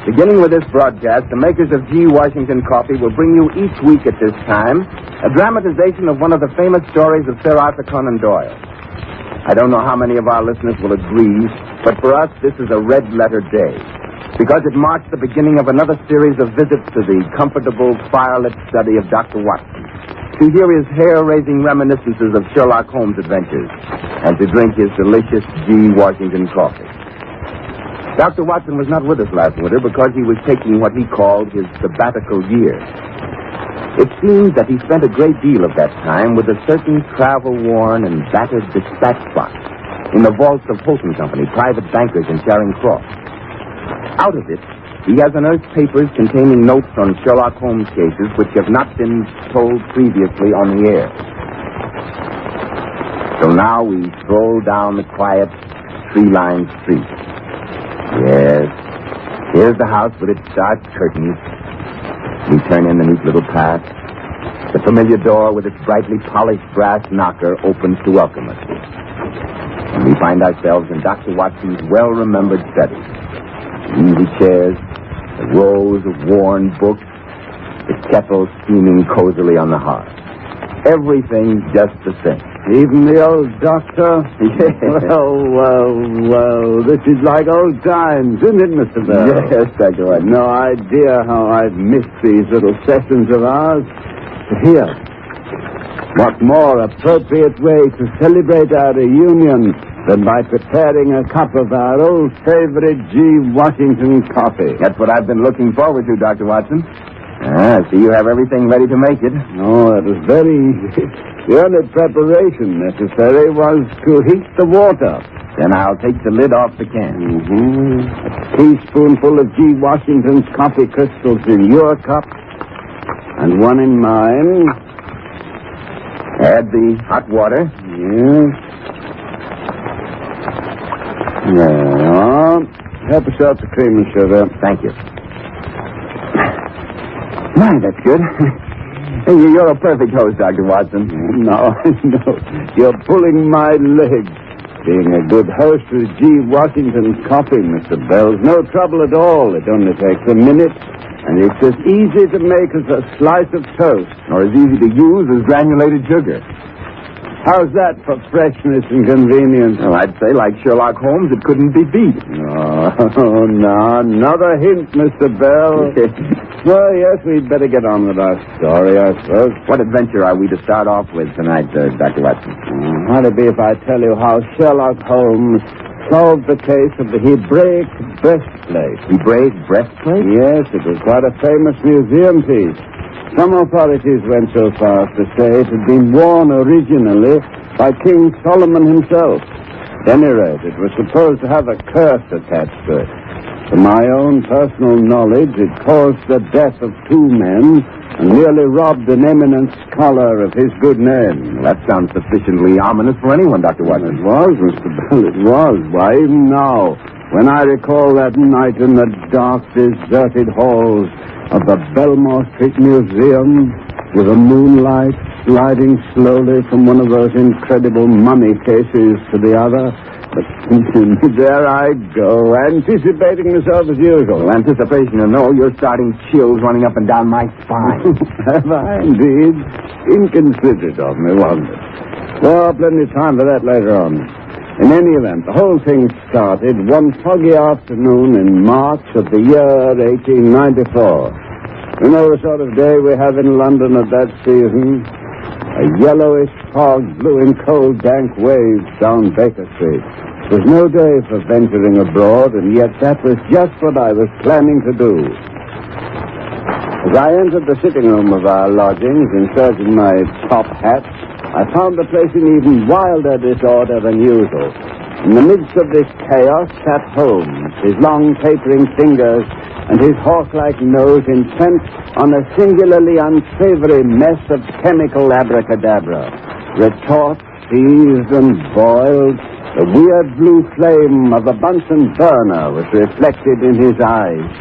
Beginning with this broadcast, the makers of G. Washington Coffee will bring you each week at this time a dramatization of one of the famous stories of Sir Arthur Conan Doyle. I don't know how many of our listeners will agree, but for us, this is a red-letter day, because it marks the beginning of another series of visits to the comfortable, firelit study of Dr. Watson, to hear his hair-raising reminiscences of Sherlock Holmes' adventures, and to drink his delicious G. Washington coffee. Dr. Watson was not with us last winter because he was taking what he called his sabbatical year. It seems that he spent a great deal of that time with a certain travel-worn and battered dispatch box in the vaults of Holton Company, private bankers in Charing Cross. Out of it, he has unearthed papers containing notes on Sherlock Holmes cases which have not been told previously on the air. So now we stroll down the quiet, tree-lined street. Yes, here's the house with its dark curtains. We turn in the neat little path. The familiar door with its brightly polished brass knocker opens to welcome us. And we find ourselves in Dr. Watson's well-remembered study. The easy chairs, the rows of worn books, the kettle steaming cozily on the hearth. Everything just the same. Even the old doctor? Yes. Well, this is like old times, isn't it, Mr. Bell? Yes, Dr. Watson. No idea how I've missed these little sessions of ours. But here, what more appropriate way to celebrate our reunion than by preparing a cup of our old favorite G. Washington coffee? That's what I've been looking forward to, Dr. Watson. I see you have everything ready to make it. Oh, it was very easy. The only preparation necessary was to heat the water. Then I'll take the lid off the can. A teaspoonful of G. Washington's coffee crystals in your cup, and one in mine. Add the hot water. Yes. There you are. Help yourself to cream and sugar. Thank you. My, that's good. You're a perfect host, Dr. Watson. No. You're pulling my leg. Being a good host with G. Washington's coffee, Mr. Bell's no trouble at all. It only takes a minute, and it's as easy to make as a slice of toast. Or as easy to use as granulated sugar. How's that for freshness and convenience? Well, I'd say, like Sherlock Holmes, it couldn't be beat. Oh, no. Another hint, Mr. Bell. Well, yes, we'd better get on with our story, I suppose. What adventure are we to start off with tonight, Dr. Watson? How'd it be if I tell you how Sherlock Holmes solved the case of the Hebraic breastplate? Hebraic breastplate? Yes, it was quite a famous museum piece. Some authorities went so far as to say it had been worn originally by King Solomon himself. At any rate, it was supposed to have a curse attached to it. To my own personal knowledge, it caused the death of 2 men and nearly robbed an eminent scholar of his good name. Well, that sounds sufficiently ominous for anyone, Dr. Watson. It was, Mr. Bell, it was. Why, even now, when I recall that night in the dark, deserted halls of the Belmore Street Museum, with the moonlight sliding slowly from one of those incredible mummy cases to the other. But there I go, anticipating myself as usual. Well, anticipation or no, you're starting chills running up and down my spine. Have I, indeed? Inconsiderate of me, wasn't it? Well, plenty of time for that later on. In any event, the whole thing started one foggy afternoon in March of the year 1894. You know the sort of day we have in London at that season? A yellowish fog blew in cold, dank waves down Baker Street. It was no day for venturing abroad, and yet that was just what I was planning to do. As I entered the sitting room of our lodgings, inserting my top hat, I found the place in even wilder disorder than usual. In the midst of this chaos sat Holmes, his long tapering fingers and his hawk-like nose intent on a singularly unsavory mess of chemical abracadabra. Retorts, seized and boiled, the weird blue flame of a Bunsen burner was reflected in his eyes.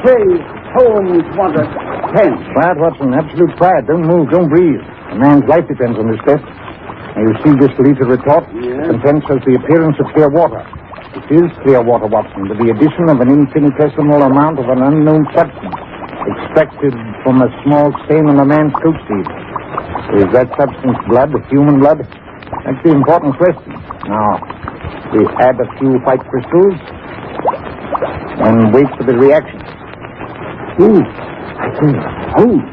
Say, Holmes, what a tense. Quiet, Watson. Absolute quiet. Don't move. Don't breathe. A man's life depends on this test. Now, you see this liter retort? Yes. The contents has the appearance of clear water. It is clear water, Watson, with the addition of an infinitesimal amount of an unknown substance extracted from a small stain on a man's coat sleeve. Is that substance blood, human blood? That's the important question. Now, we add a few white crystals and wait for the reaction. I say, Holmes,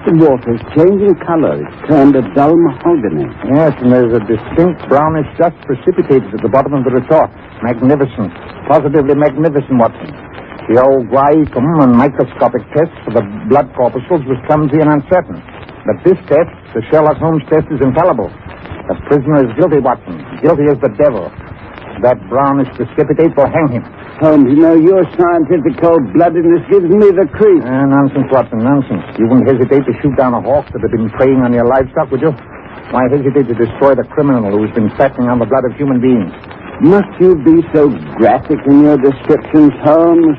the water's changing color. It's turned a dull mahogany. Yes, and there's a distinct brownish dust precipitated at the bottom of the retort. Magnificent. Positively magnificent, Watson. The old Guaiacum and microscopic test for the blood corpuscles was clumsy and uncertain. But this test, the Sherlock Holmes test, is infallible. The prisoner is guilty, Watson. Guilty as the devil. That brownish precipitate will hang him. Holmes, you know, your scientific cold-bloodedness gives me the creep. Nonsense, Watson, nonsense. You wouldn't hesitate to shoot down a hawk that had been preying on your livestock, would you? Why hesitate to destroy the criminal who's been fattening on the blood of human beings? Must you be so graphic in your descriptions, Holmes?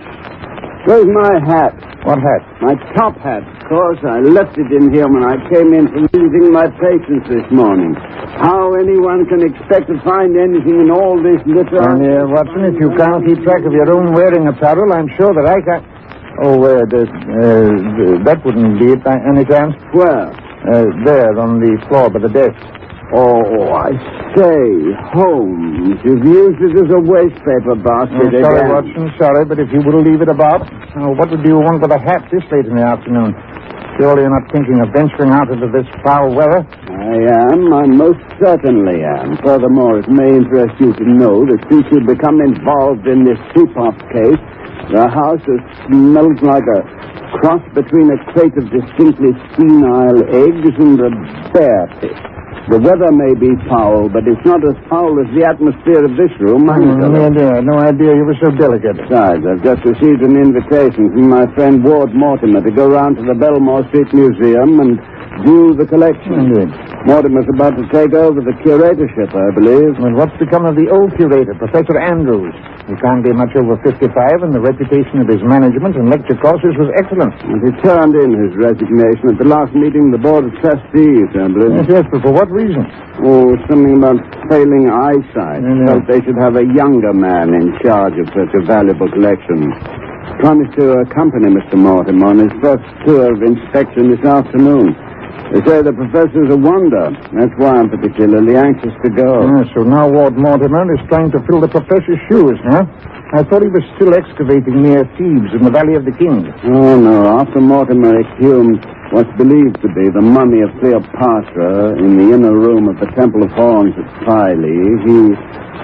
Where's my hat? What hat? My top hat, of course. I left it in here when I came in from visiting my patients this morning. How anyone can expect to find anything in all this litter... Watson, if you can't keep track of your own wearing apparel, I'm sure that I can... that wouldn't be it by any chance. Where? There, on the floor by the desk. Oh, I say, Holmes, you've used it as a wastepaper basket Sorry, again. Watson, sorry, but if you will leave it about... what would you want with a hat this late in the afternoon? Surely you're not thinking of venturing out into this foul weather? I most certainly am. Furthermore, it may interest you to know that since you've become involved in this soup-off case, the house has smelled like a cross between a crate of distinctly senile eggs and a bear pit. The weather may be foul, but it's not as foul as the atmosphere of this room. No idea you were so delicate. Besides, I've just received an invitation from my friend Ward Mortimer to go round to the Belmore Street Museum and view the collection. Indeed. Mortimer's about to take over the curatorship, I believe. Well, what's become of the old curator, Professor Andrews? He can't be much over 55, and the reputation of his management and lecture courses was excellent. And he turned in his resignation at the last meeting of the Board of Trustees, I believe. Yes, but for what reason? Oh, something about failing eyesight. Felt they should have a younger man in charge of such a valuable collection. Promised to accompany Mr. Mortimer on his first tour of inspection this afternoon. They say the professor's a wonder. That's why I'm particularly anxious to go. So now Ward Mortimer is trying to fill the professor's shoes, huh? I thought he was still excavating near Thebes in the Valley of the Kings. Oh, no. After Mortimer exhumed what's believed to be the mummy of Cleopatra in the inner room of the Temple of Horns at Philae, he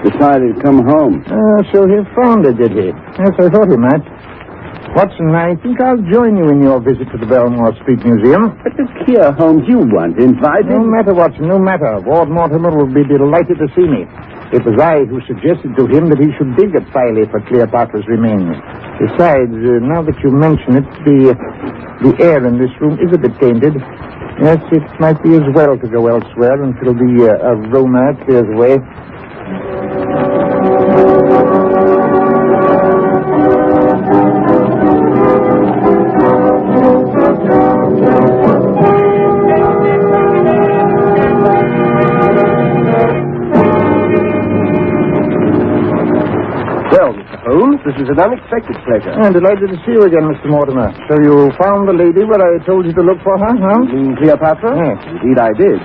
decided to come home. So he found it, did he? Yes, I thought he might. Watson, I think I'll join you in your visit to the Belmore Street Museum. But look here, Holmes, you weren't invited. No matter, Watson, no matter. Ward Mortimer will be delighted to see me. It was I who suggested to him that he should dig at Philae for Cleopatra's remains. Besides, now that you mention it, the air in this room is a bit tainted. Yes, it might be as well to go elsewhere until the aroma clears away. This is an unexpected pleasure. I'm delighted to see you again, Mr. Mortimer. So you found the lady where I told you to look for her, huh? You mean Cleopatra? Yes. Indeed I did.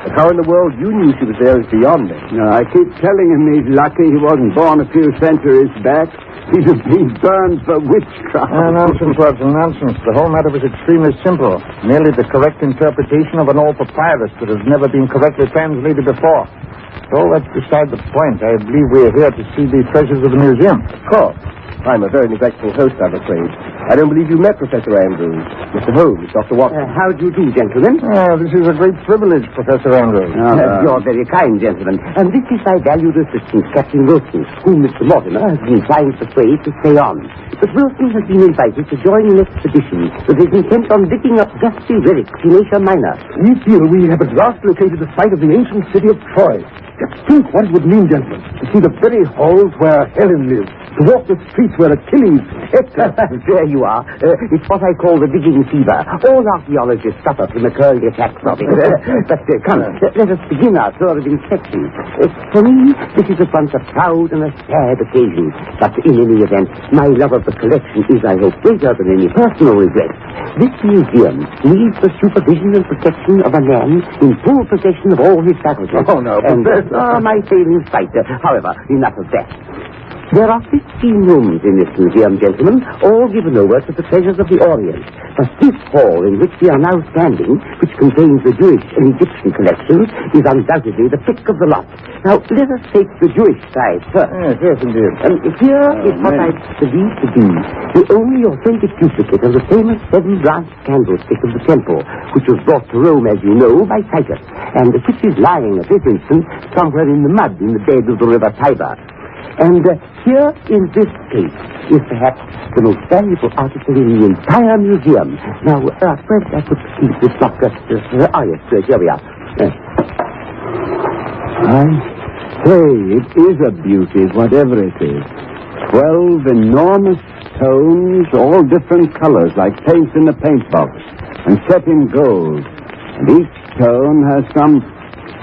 But how in the world you knew she was there is beyond me. No, I keep telling him he's lucky he wasn't born a few centuries back. He'd have been burned for witchcraft. Nonsense, Watson, nonsense. The whole matter was extremely simple. Merely the correct interpretation of an old papyrus that has never been correctly translated before. So that's beside the point. I believe we're here to see the treasures of the museum. Of course. I'm a very neglectful host, I'm afraid. I don't believe you met Professor Andrews. Mr. Holmes, Dr. Watson. How do you do, gentlemen? This is a great privilege, Professor Andrews. You're very kind, gentlemen. And this is my valued assistant, Captain Wilson, whom Mr. Mortimer has been trying to persuade to stay on. But Wilson has been invited to join an expedition that is intent on digging up dusty relics in Asia Minor. We feel we have at last located the site of the ancient city of Troy. Just think what it would mean, gentlemen, to see the very halls where Helen lived. To walk the streets where Achilles scepter. There you are. It's what I call the digging fever. All archaeologists suffer from the curly attacks of it. But come, let us begin our tour of inspection. For me, this is at once a proud and a sad occasion. But in any event, my love of the collection is, I hope, greater than any personal regret. This museum needs the supervision and protection of a man in full possession of all his faculties. Oh, no, Professor. My failing sight. However, enough of that. There are 15 rooms in this museum, gentlemen, all given over to the treasures of the Orient. But this hall in which we are now standing, which contains the Jewish and Egyptian collections, is undoubtedly the pick of the lot. Now, let us take the Jewish side first. Yes, indeed. Here is what I believe to be the only authentic duplicate of the famous seven-branched candlestick of the temple, which was brought to Rome, as you know, by Titus, and which is lying at this instant somewhere in the mud in the bed of the river Tiber. And here in this case is perhaps the most valuable article in the entire museum. Now, first I could keep this locker. Yes, here we are. I say, it is a beauty, whatever it is. 12 enormous stones, all different colors, like paint in a paint box, and set in gold. And each stone has some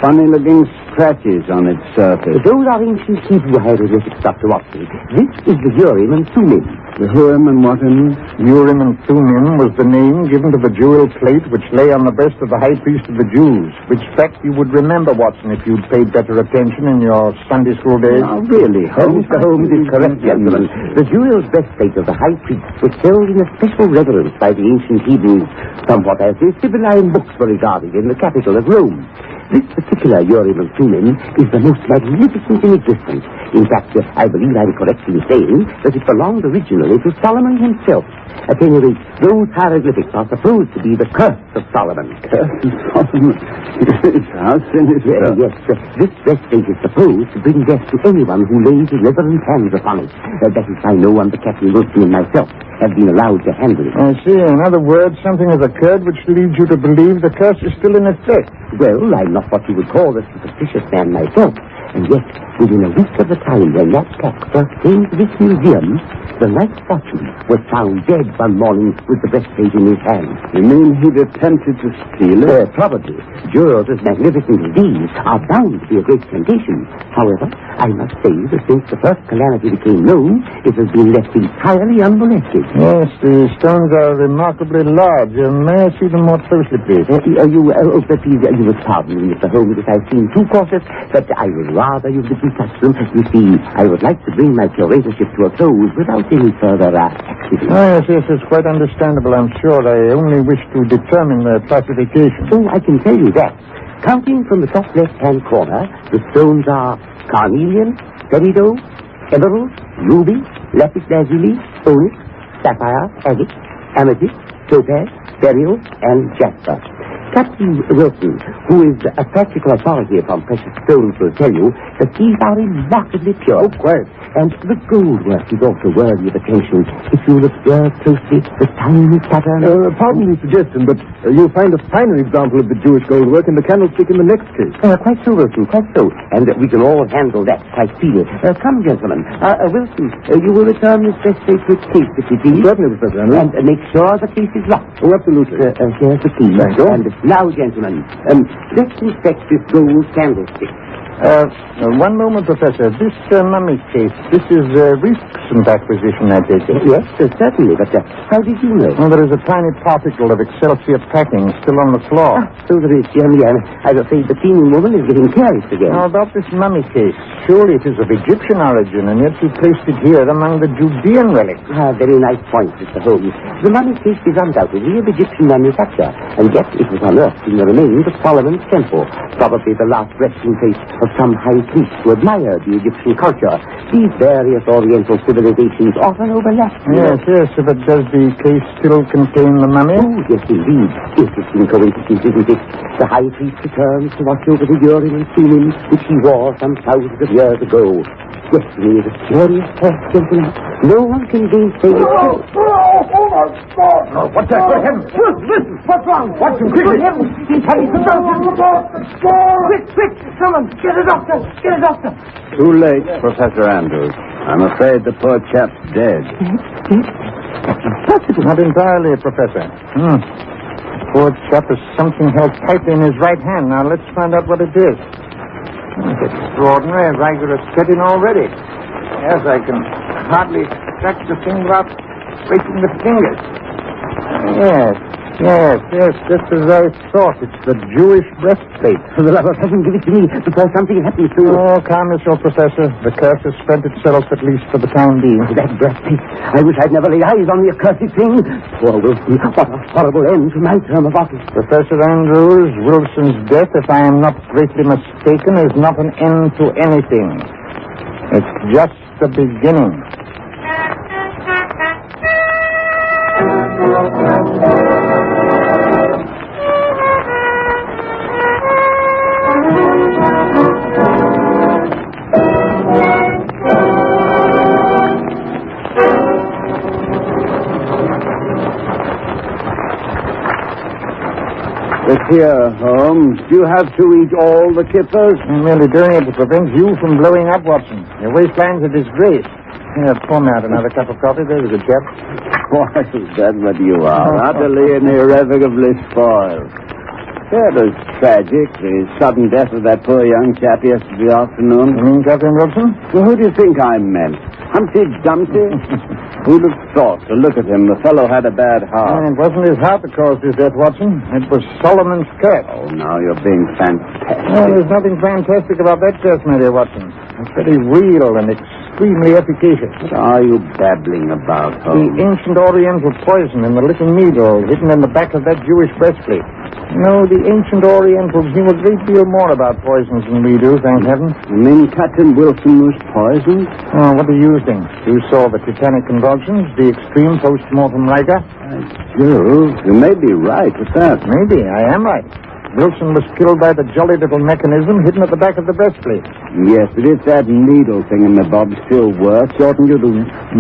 funny-looking scratches on its surface. Those are ancient Hebrew hieroglyphics, Dr. Watson. This is the Urim and Thummim. The Urim and what in? Urim and Thummim was the name given to the jewel plate which lay on the breast of the high priest of the Jews, which fact you would remember, Watson, if you'd paid better attention in your Sunday school days. Oh, really, Holmes? Mr. Holmes is correct, gentlemen. The jewel breastplate of the high priest was held in a special reverence by the ancient Hebrews, somewhat as the Sibylline books were regarded in the capital of Rome. This particular Urim and Thummim is the most magnificent in existence. In fact, I believe I'm correct in saying that it belonged originally to Solomon himself. At any rate, those hieroglyphics are supposed to be the curse of Solomon. Curse of Solomon? How sinister. Yes, this breastplate is supposed to bring death to anyone who lays his reverent hands upon it. That is why no one but Captain Wilson and myself have been allowed to handle it. I see. In other words, something has occurred which leads you to believe the curse is still in effect. Well, I'm not what you would call a superstitious man myself. And yet, within a week of the time when that pack first came to this museum, the knight's fortune was found dead one morning with the breastplate in his hand. You mean he'd attempted to steal it? Probably. Jewels as magnificent as these are bound to be a great temptation. However, I must say that since the first calamity became known, it has been left entirely unmolested. Yes, the stones are remarkably large. May I see them more closely, please? You would pardon me, Mr. Holmes, if I seem too cautious, but I would rather you didn't touch them. You see, I would like to bring my curatorship to a close without any further accident. Oh, yes, it's quite understandable, I'm sure. I only wish to determine their classification. Oh, I can tell you that. Counting from the top left-hand corner, the stones are carnelian, peridot, emerald, ruby, lapis lazuli, onyx, sapphire, agate, amethyst, topaz, beryl, and jasper. Captain Wilson, who is a practical authority upon precious stones, will tell you that these are remarkably pure. Oh, quite. And the gold work is also worthy of attention. If you'll observe closely the tiny pattern... Pardon the suggestion, but you'll find a finer example of the Jewish gold work in the candlestick in the next case. Quite so, Wilson, quite so. And we can all handle that quite freely. Come, gentlemen. Wilson, you will return this breastplate to its case, if you please. Certainly, Professor Henry. And make sure the case is locked. Oh, absolutely. Here's the key. Thank you. And now, gentlemen, let's inspect this gold candlestick. One moment, Professor. This mummy case, this is a recent acquisition, I take it. Yes, certainly, but how did you know? Well, there is a tiny particle of Excelsior packing still on the floor. So there is, Jeremy. I'm afraid the cleaning woman is getting careless again. Now, about this mummy case, surely it is of Egyptian origin, and yet you placed it here among the Judean relics. Very nice point, Mr. Holmes. The mummy case is undoubtedly of Egyptian manufacture, and yet it was unearthed in the remains of Solomon's temple, probably the last resting place of some high priest who admired the Egyptian culture. These various Oriental civilizations often overlap. Yes, but does the case still contain the mummy? Oh, yes, indeed. Interesting coincidence, isn't it? The high priest returns to watch over the Urim and Thummim, which he wore some thousands of years ago. destiny is a curious fact, gentlemen. No one can gainsay it. Oh, my God! Oh, what's that? For him? Listen! What's wrong? Watch him quickly! He's having some trouble. Quick! Someone, get a doctor! Too late, Professor Andrews. I'm afraid the poor chap's dead. Not entirely, Professor. Poor chap has something held tightly in his right hand. Now, let's find out what it is. It's extraordinary, vigorous setting already. Yes, I can hardly scratch the thing without breaking the fingers. Yes, just as I thought. It's the Jewish breastplate. For the love of heaven, give it to me before something happens to you. Oh, calm yourself, Professor. The curse has spent itself, at least for the time being. That breastplate. I wish I'd never laid eyes on the accursed thing. Poor Wilson. What a horrible end to my term of office. Professor Andrews, Wilson's death, if I am not greatly mistaken, is not an end to anything. It's just the beginning. Look here, Holmes. Do you have to eat all the kippers? I'm merely doing it to prevent you from blowing up, Watson. Your waistline's a disgrace. Here, pour me out another cup of coffee. There's a good chap. Spoiled, that's what you are. Utterly and irrevocably spoiled. That was tragic, the sudden death of that poor young chap yesterday afternoon. You mean Captain Wilson? Well, who do you think I meant? Humpty Dumpty? Who'd have thought? To look at him, the fellow had a bad heart. It wasn't his heart that caused his death, Watson. It was Solomon's curse. Oh, now you're being fantastic. Well, there's nothing fantastic about that curse, my dear Watson. It's very real and extremely efficacious. What are you babbling about, The Holmes? ancient oriental poison in the little needle hidden in the back of that Jewish breastplate. No, the ancient Orientals knew a great deal more about poisons than we do, thank heaven. You mean Captain Wilson was poisoned? Oh, what do you think? You saw the tetanic convulsions, the extreme post-mortem rigor? You may be right with that. Maybe, I am right. Wilson was killed by the jolly little mechanism hidden at the back of the breastplate. Yes, but if that needle thingamabob still works, oughtn't you to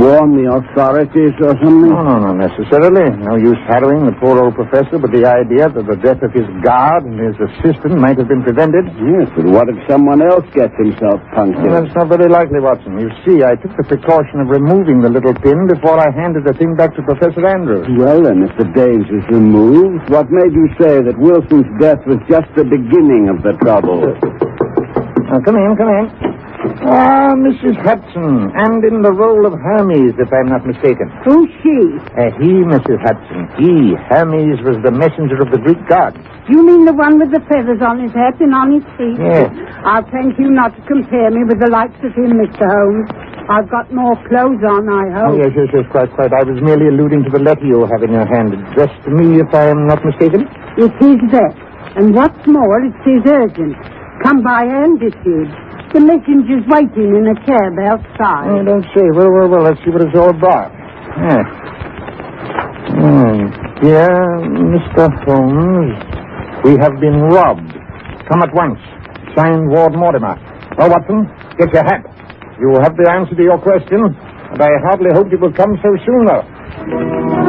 warn the authorities or something? No, not necessarily. No use harrowing the poor old professor with the idea that the death of his guard and his assistant might have been prevented. Yes, but what if someone else gets himself punctured? Well, that's not very likely, Watson. You see, I took the precaution of removing the little pin before I handed the thing back to Professor Andrews. Well, then, if the danger's removed, what made you say that Wilson's death was just the beginning of the trouble? Come in. Ah, Mrs. Hudson, and in the role of Hermes, if I'm not mistaken. Who's she? He, Mrs. Hudson. He, Hermes, was the messenger of the Greek god. You mean the one with the feathers on his hat and on his feet? Yes. I'll thank you not to compare me with the likes of him, Mr. Holmes. I've got more clothes on, I Oh, hope. yes, quite. I was merely alluding to the letter you have in your hand, addressed to me, if I am not mistaken. It is that. And what's more, it is urgent. Come by and issued. The messenger's waiting in a cab outside. Oh, don't say. Well, let's see what it's all about. Yes. Dear Mr. Holmes, we have been robbed. Come at once. Signed, Ward Mortimer. Oh, Watson, get your hat. You will have the answer to your question, and I hardly hope it will come so soon, though.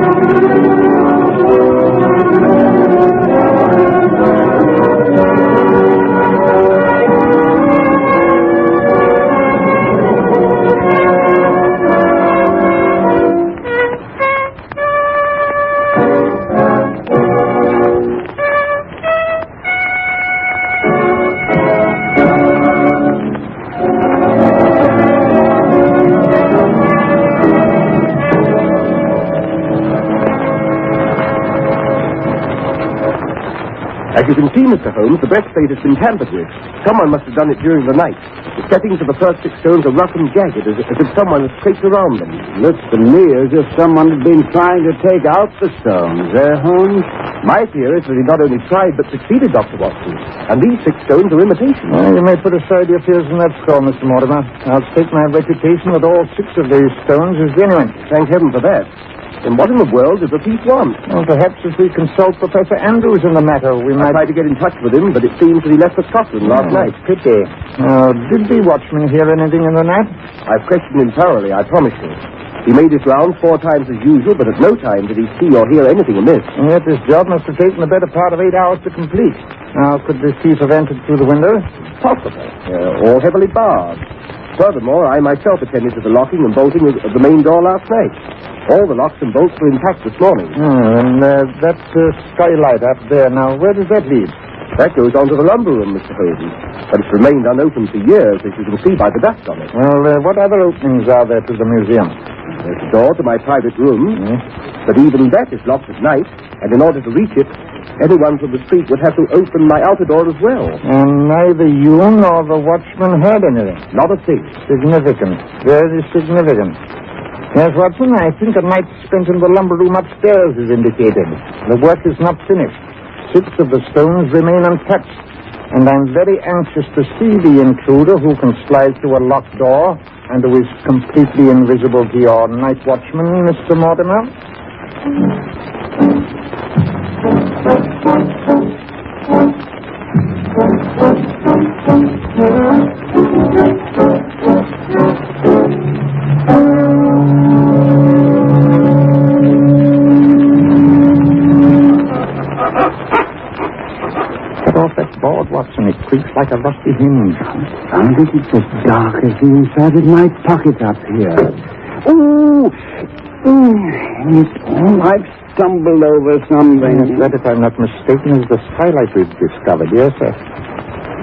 As you can see, Mr. Holmes, the breastplate has been tampered with. Someone must have done it during the night. The settings of the first 6 stones are rough and jagged, as if someone had scraped around them. Looks to me as if someone had been trying to take out the stones, Holmes? My theory is that he not only tried, but succeeded, Dr. Watson. And these 6 stones are imitations. Well, you may put aside your fears on that score, Mr. Mortimer. I'll stake my reputation that all 6 of these stones is genuine. Thank heaven for that. Then what in the world does the thief want? Well, perhaps if we consult Professor Andrews in the matter, we I might... tried to get in touch with him, but it seems that he left for Scotland last night. Pity. Did the watchman hear anything in the night? I've questioned him thoroughly, I promise you. He made his rounds 4 times as usual, but at no time did he see or hear anything amiss. And yet this job must have taken the better part of 8 hours to complete. Now, could the thief have entered through the window? Possible. All heavily barred. Furthermore, I myself attended to the locking and bolting of the main door last night. All the locks and bolts were intact this morning. And that skylight up there, now, where does that lead? That goes on to the lumber room, Mr. Holmes. But it's remained unopened for years, as you can see by the dust on it. Well, what other openings are there to the museum? There's a door to my private room, but even that is locked at night, and in order to reach it, anyone from the street would have to open my outer door as well. And neither you nor the watchman heard anything? Not a thing. Significant. Very significant. Yes, Watson, I think a night spent in the lumber room upstairs is indicated. The work is not finished. 6 of the stones remain untouched, and I'm very anxious to see the intruder who can slide through a locked door and who is completely invisible to your night watchman, Mr. Mortimer. Watson, it creaks like a rusty hinge. I think it's as dark as the inside of my pocket up here. It's all I've stumbled over something. Yes, that, if I'm not mistaken, is the skylight we've discovered. Yes, sir.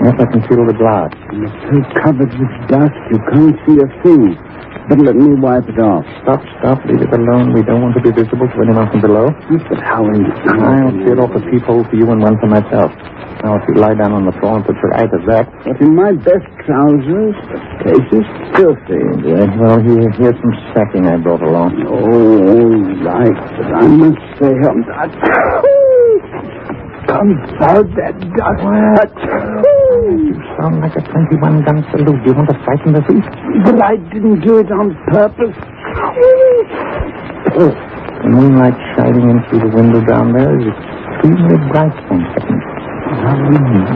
Yes, I can feel the glass. It's so covered with dust, you can't see a thing. But let me wipe it off. Stop. Leave it alone. We don't want to be visible to anyone from below. But how in... I'll clear off a peephole for you and one for myself. Now, if you lie down on the floor and put your eye to that... But in my best trousers, the place is filthy. Yes, well, here's some sacking I brought along. Oh, all right. But I must say, confound that dust. You sound like a 21-gun salute. Do you want to frighten the thief? But I didn't do it on purpose. The moonlight shining in through the window down there is extremely bright, thank heaven. How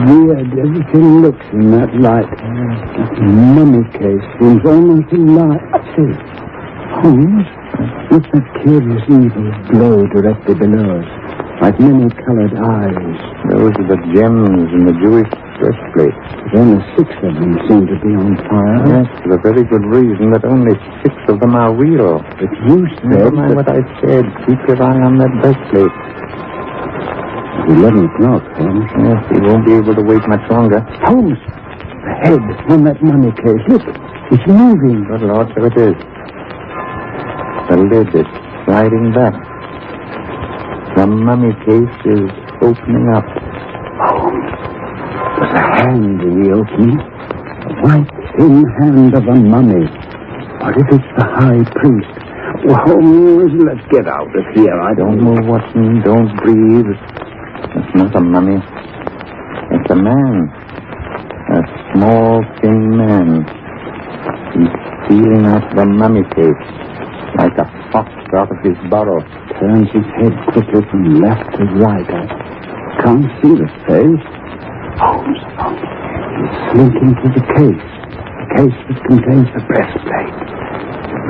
weird everything looks in that light. That mummy case seems almost alive. See, Holmes, look at that curious evil glow directly below us, like many-colored eyes. Those are the gems in the Jewish breastplate. Then 6 of them seem to be on fire. Yes, for the very good reason that only 6 of them are real. But you said... Never mind what I said. Keep your eye on that breastplate. 11 o'clock, Holmes. Yes, he won't be able to wait much longer. Holmes, the head on that mummy case. Look, it's moving. Good Lord, so it is. The lid is sliding back. The mummy case is opening up. Holmes, there's a hand in the opening. A white, thin hand of a mummy. What if it's the high priest? Well, Holmes, let's get out of here. I Don't move, Watson. Don't breathe. It's not a mummy. It's a man. A small, thin man. He's stealing out the mummy case like a fox out of his burrow. Turns his head quickly from left to right. I can't see the face. Holmes, he's slinking to the case that contains the breastplate.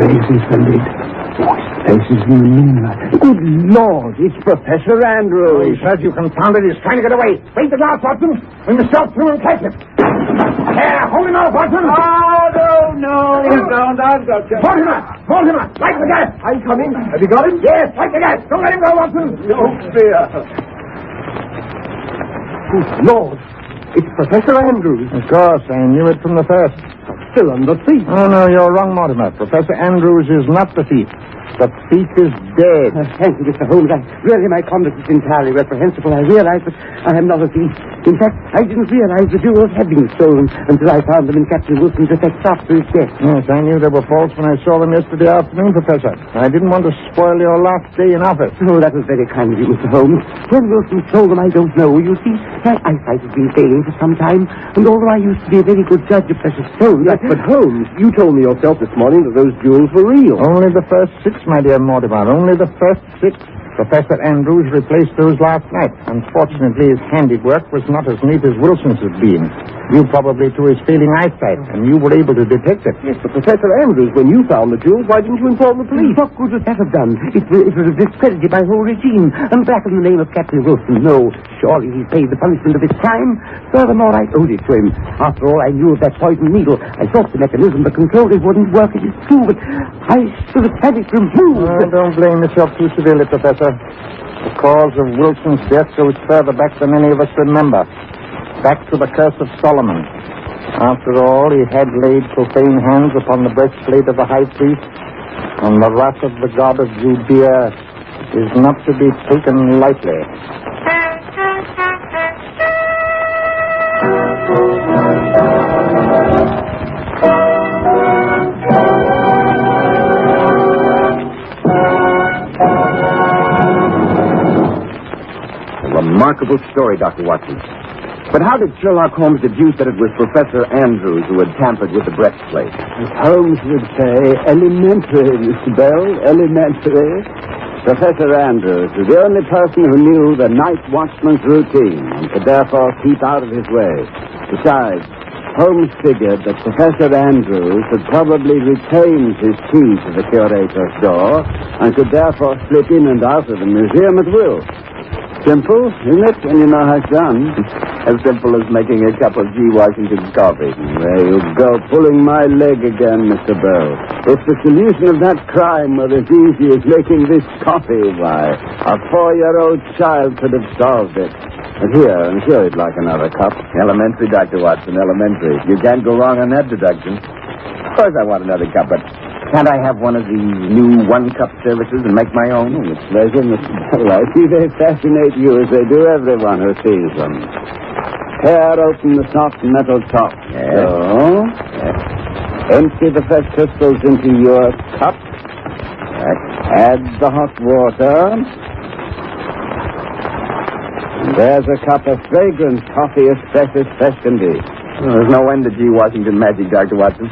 Raises the lid. His face is in the moonlight. Good Lord, it's Professor Andrews. He says you confounded. He's trying to get away. Wait the glass, Watson. We must go through and catch him. Here, hold him out, Watson. Oh, no. He's down. I've got you. Hold him up. Light the gas. I'm coming. Have you got him? Yes, light the gas. Don't let him go, Watson. No fear. Good Lord, it's Professor Andrews. Of course, I knew it from the first. Still on the thief. Oh, no, you're wrong, Mortimer. Professor Andrews is not the thief. The thief is dead. Thank you, Mr. Holmes. My conduct is entirely reprehensible. I realize that I am not a thief. In fact, I didn't realize the jewels had been stolen until I found them in Captain Wilson's effects after his death. Yes, I knew they were false when I saw them yesterday afternoon, Professor. I didn't want to spoil your last day in office. Oh, that was very kind of you, Mr. Holmes. When Wilson stole them, I don't know. You see, my eyesight has been failing for some time, and although I used to be a very good judge of precious stones... Yes, but Holmes, you told me yourself this morning that those jewels were real. Only the first 6, my dear Mortimer. Only only the first 6. Professor Andrews replaced those last night. Unfortunately, his handiwork was not as neat as Wilson's had been. Due probably to his failing eyesight, and you were able to detect it. Yes, but Professor Andrews, when you found the jewels, why didn't you inform the police? What good would that have done? It would have discredited my whole regime and blackened the name of Captain Wilson. No, surely he's paid the punishment of his crime. Furthermore, I owed it to him. After all, I knew of that poisoned needle. I thought the mechanism to control it wouldn't work. It is true, but I should have had it removed. Oh, don't blame yourself too severely, Professor. The cause of Wilson's death goes further back than any of us remember. Back to the curse of Solomon. After all, he had laid profane hands upon the breastplate of the high priest, and the wrath of the god of Judea is not to be taken lightly. Remarkable story, Dr. Watson. But how did Sherlock Holmes deduce that it was Professor Andrews who had tampered with the breastplate? As Holmes would say, elementary, Mr. Bell, elementary. Professor Andrews was the only person who knew the night watchman's routine and could therefore keep out of his way. Besides, Holmes figured that Professor Andrews had probably retained his key to the curator's door and could therefore slip in and out of the museum at will. Simple, isn't it, when you know how it's done? As simple as making a cup of G. Washington's coffee. There you go, pulling my leg again, Mr. Bell. If the solution of that crime were as easy as making this coffee, why, a 4-year-old child could have solved it. But here, I'm sure you'd like another cup. Elementary, Dr. Watson, elementary. You can't go wrong on that deduction. Of course I want another cup, but can't I have one of these new one-cup services and make my own? With pleasure, Mr. Bell. I see they fascinate you as they do everyone who sees them. Tear open the soft metal top. Yes. So, Yes. empty the fresh crystals into your cup. Yes. Add the hot water. And there's a cup of fragrant coffee as fresh can be. Well, there's no end to G. Washington magic, Dr. Watson.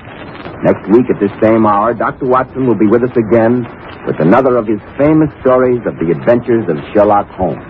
Next week at this same hour, Dr. Watson will be with us again with another of his famous stories of the adventures of Sherlock Holmes.